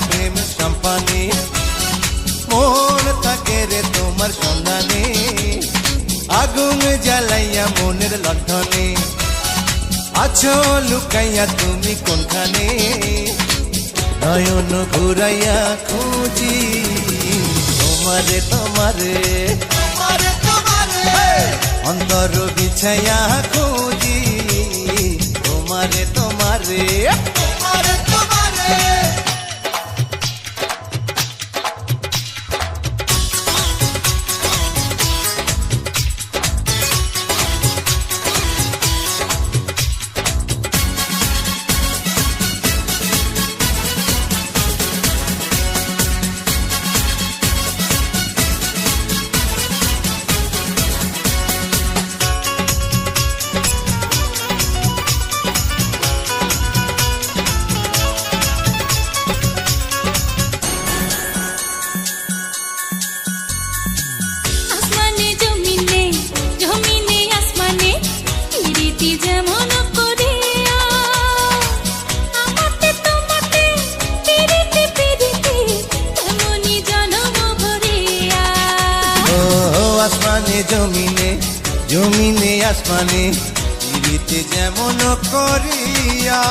প্রেম সম্পানে মন থাকে রে তোমার সন্ধানে আগুন জ্বালাইয়া মনের লণ্ঠনে আছো লুকাইয়া তুমি কোনখানে নয়ন ঘুরাইয়া খুঁজি তোমারে তোমারে অন্তর বিছাইয়া খুঁজি তোমারে তোমারে আসমানে জমিনে জমিনে আসমানে পিরিতি যেমন করিয়া